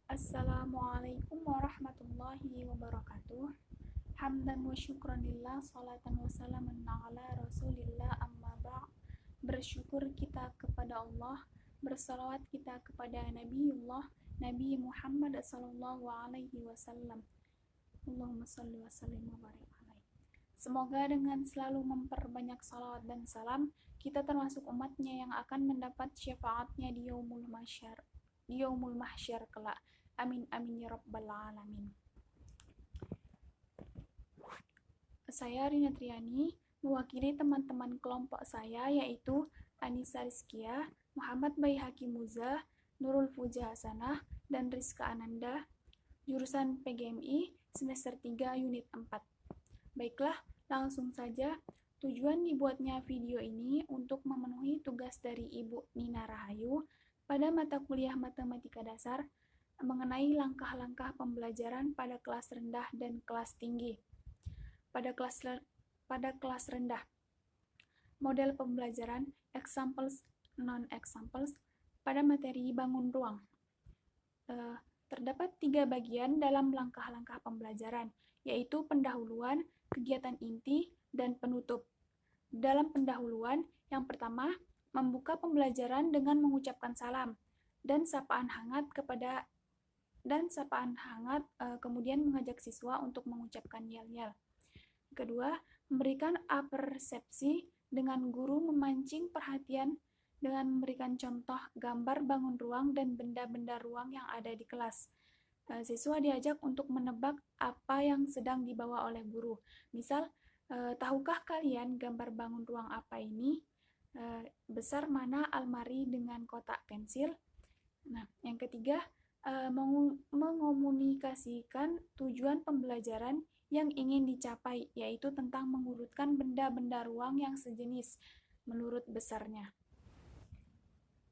Assalamualaikum warahmatullahi wabarakatuh. Hamdan wa syukran lillah, salatan wa salaman ala rasulillah, amma ba'. Bersyukur kita kepada Allah, bersalawat kita kepada Nabiullah Nabi Muhammad sallallahu alaihi wasallam. Allahumma salli wa sallim wa barik alaihi. Semoga dengan selalu memperbanyak salawat dan salam, kita termasuk umatnya yang akan mendapat syafaatnya di yaumul mahsyar kelak. Amin amin ya rabbal alamin. Saya Rina Triani, mewakili teman-teman kelompok saya yaitu Anissa Rizkia, Muhammad Baihaki Muza, Nurul Fuja Hasanah, dan Rizka Ananda, jurusan PGMI semester 3 unit 4. Baiklah, langsung saja. Tujuan dibuatnya video ini untuk memenuhi tugas dari Ibu Nina Rahayu pada mata kuliah Matematika Dasar mengenai langkah-langkah pembelajaran pada kelas rendah dan kelas tinggi. Pada kelas rendah, model pembelajaran, examples, non-examples, pada materi bangun ruang. Terdapat 3 bagian dalam langkah-langkah pembelajaran, yaitu pendahuluan, kegiatan inti, dan penutup. Dalam pendahuluan, yang pertama, membuka pembelajaran dengan mengucapkan salam dan sapaan hangat kemudian mengajak siswa untuk mengucapkan yel-yel. Kedua, memberikan apersepsi dengan guru memancing perhatian dengan memberikan contoh gambar bangun ruang dan benda-benda ruang yang ada di kelas. Siswa diajak untuk menebak apa yang sedang dibawa oleh guru. Misal, tahukah kalian gambar bangun ruang apa ini? Besar mana almari dengan kotak pensil? Nah, yang ketiga, mengomunikasikan tujuan pembelajaran yang ingin dicapai, yaitu tentang mengurutkan benda-benda ruang yang sejenis menurut besarnya.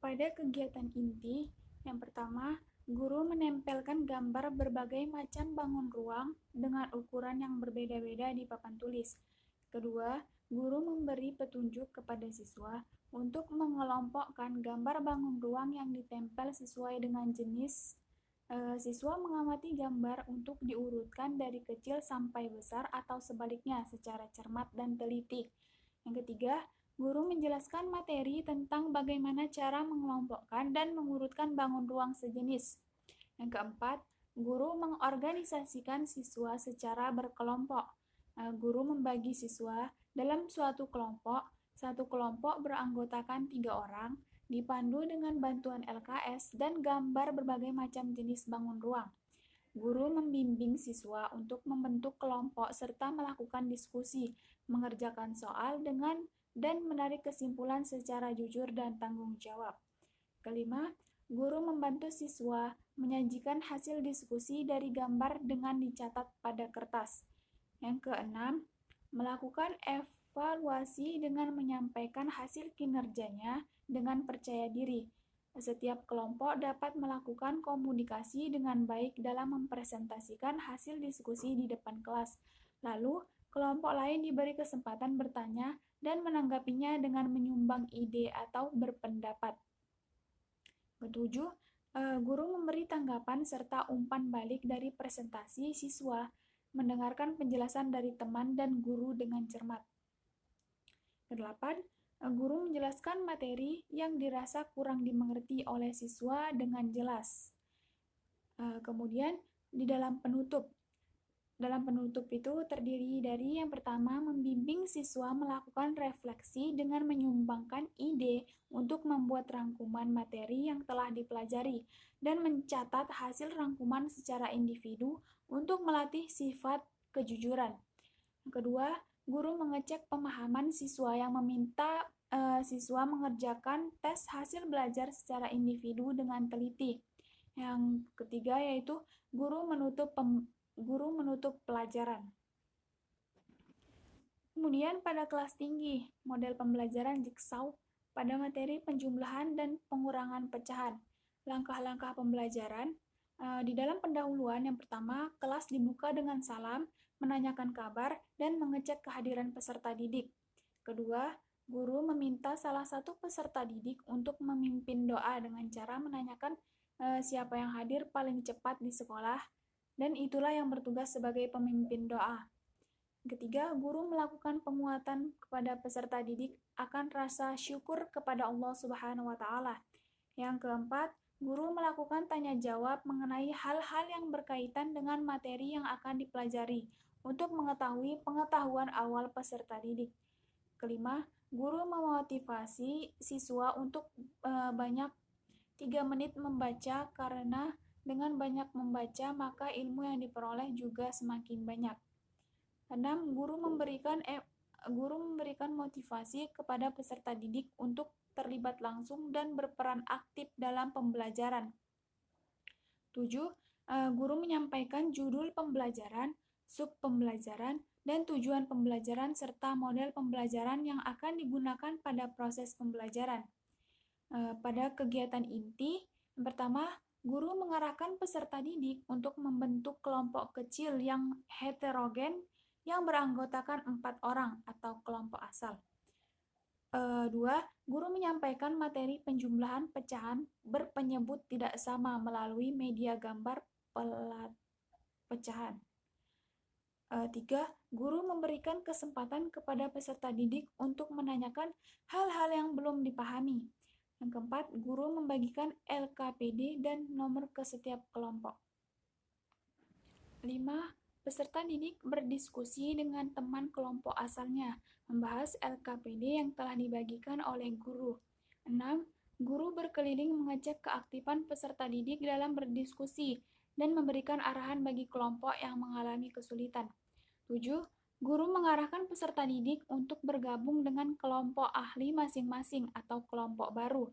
Pada kegiatan inti, yang pertama, guru menempelkan gambar berbagai macam bangun ruang dengan ukuran yang berbeda-beda di papan tulis. Kedua, guru memberi petunjuk kepada siswa untuk mengelompokkan gambar bangun ruang yang ditempel sesuai dengan jenis. Siswa mengamati gambar untuk diurutkan dari kecil sampai besar atau sebaliknya secara cermat dan teliti. Yang ketiga, guru menjelaskan materi tentang bagaimana cara mengelompokkan dan mengurutkan bangun ruang sejenis. Yang keempat, guru mengorganisasikan siswa secara berkelompok. Guru membagi siswa dalam suatu kelompok. Satu kelompok beranggotakan 3 orang, dipandu dengan bantuan LKS dan gambar berbagai macam jenis bangun ruang. Guru membimbing siswa untuk membentuk kelompok serta melakukan diskusi, mengerjakan soal dan menarik kesimpulan secara jujur dan tanggung jawab. Kelima, guru membantu siswa menyajikan hasil diskusi dari gambar dengan dicatat pada kertas. Yang keenam, melakukan evaluasi dengan menyampaikan hasil kinerjanya dengan percaya diri. Setiap kelompok dapat melakukan komunikasi dengan baik dalam mempresentasikan hasil diskusi di depan kelas. Lalu, kelompok lain diberi kesempatan bertanya dan menanggapinya dengan menyumbang ide atau berpendapat. Ketujuh, guru memberi tanggapan serta umpan balik dari presentasi siswa, mendengarkan penjelasan dari teman dan guru dengan cermat. Kedelapan, guru menjelaskan materi yang dirasa kurang dimengerti oleh siswa dengan jelas. Kemudian, di dalam penutup itu terdiri dari yang pertama, membimbing siswa melakukan refleksi dengan menyumbangkan ide untuk membuat rangkuman materi yang telah dipelajari dan mencatat hasil rangkuman secara individu untuk melatih sifat kejujuran. Kedua, guru mengecek pemahaman siswa yang meminta siswa mengerjakan tes hasil belajar secara individu dengan teliti. Yang ketiga yaitu guru menutup pelajaran. Kemudian pada kelas tinggi, model pembelajaran Jigsaw pada materi penjumlahan dan pengurangan pecahan. Langkah-langkah pembelajaran, di dalam pendahuluan yang pertama, kelas dibuka dengan salam, menanyakan kabar, dan mengecek kehadiran peserta didik. Kedua, guru meminta salah satu peserta didik untuk memimpin doa dengan cara menanyakan siapa yang hadir paling cepat di sekolah, dan itulah yang bertugas sebagai pemimpin doa. Ketiga, guru melakukan penguatan kepada peserta didik akan rasa syukur kepada Allah Subhanahu wa Ta'ala. Yang keempat, guru melakukan tanya jawab mengenai hal-hal yang berkaitan dengan materi yang akan dipelajari untuk mengetahui pengetahuan awal peserta didik. Kelima, guru memotivasi siswa untuk banyak 3 menit membaca karena dengan banyak membaca maka ilmu yang diperoleh juga semakin banyak. 6. Guru memberikan motivasi kepada peserta didik untuk terlibat langsung dan berperan aktif dalam pembelajaran. 7. Guru menyampaikan judul pembelajaran, sub pembelajaran, dan tujuan pembelajaran serta model pembelajaran yang akan digunakan pada proses pembelajaran. Pada kegiatan inti, yang pertama, guru mengarahkan peserta didik untuk membentuk kelompok kecil yang heterogen yang beranggotakan 4 orang atau kelompok asal. 2. Guru menyampaikan materi penjumlahan pecahan berpenyebut tidak sama melalui media gambar pecahan. 3. Guru memberikan kesempatan kepada peserta didik untuk menanyakan hal-hal yang belum dipahami. Yang keempat, guru membagikan LKPD dan nomor ke setiap kelompok. 5. Peserta didik berdiskusi dengan teman kelompok asalnya, membahas LKPD yang telah dibagikan oleh guru. 6. Guru berkeliling mengecek keaktifan peserta didik dalam berdiskusi dan memberikan arahan bagi kelompok yang mengalami kesulitan. 7. Guru mengarahkan peserta didik untuk bergabung dengan kelompok ahli masing-masing atau kelompok baru.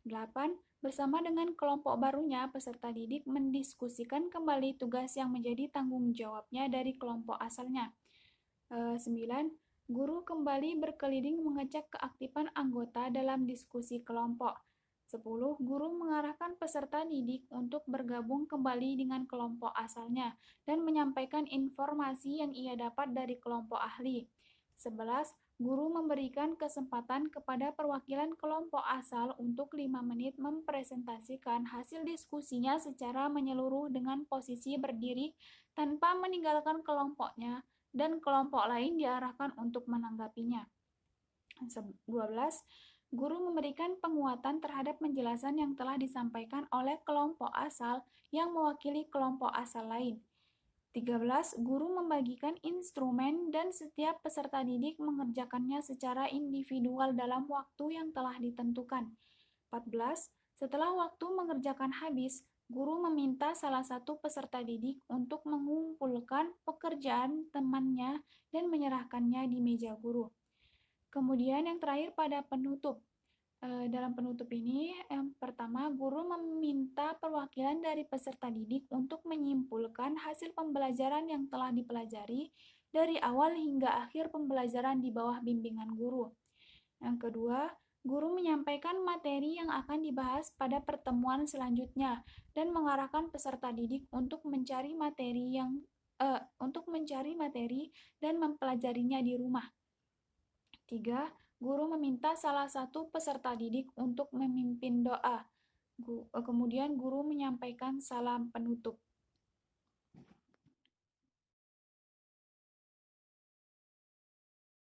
8. Bersama dengan kelompok barunya, peserta didik mendiskusikan kembali tugas yang menjadi tanggung jawabnya dari kelompok asalnya. 9. Guru kembali berkeliling mengecek keaktifan anggota dalam diskusi kelompok. 10. Guru mengarahkan peserta didik untuk bergabung kembali dengan kelompok asalnya dan menyampaikan informasi yang ia dapat dari kelompok ahli. 11. Guru memberikan kesempatan kepada perwakilan kelompok asal untuk 5 menit mempresentasikan hasil diskusinya secara menyeluruh dengan posisi berdiri tanpa meninggalkan kelompoknya dan kelompok lain diarahkan untuk menanggapinya. 12. Guru memberikan penguatan terhadap penjelasan yang telah disampaikan oleh kelompok asal yang mewakili kelompok asal lain. 13. Guru membagikan instrumen dan setiap peserta didik mengerjakannya secara individual dalam waktu yang telah ditentukan. 14. Setelah waktu mengerjakan habis, guru meminta salah satu peserta didik untuk mengumpulkan pekerjaan temannya dan menyerahkannya di meja guru. Kemudian yang terakhir pada penutup. Dalam penutup ini, yang pertama, guru meminta perwakilan dari peserta didik untuk menyimpulkan hasil pembelajaran yang telah dipelajari dari awal hingga akhir pembelajaran di bawah bimbingan guru. Yang kedua, guru menyampaikan materi yang akan dibahas pada pertemuan selanjutnya dan mengarahkan peserta didik untuk mencari materi dan mempelajarinya di rumah. 3. Guru meminta salah satu peserta didik untuk memimpin doa. Kemudian guru menyampaikan salam penutup.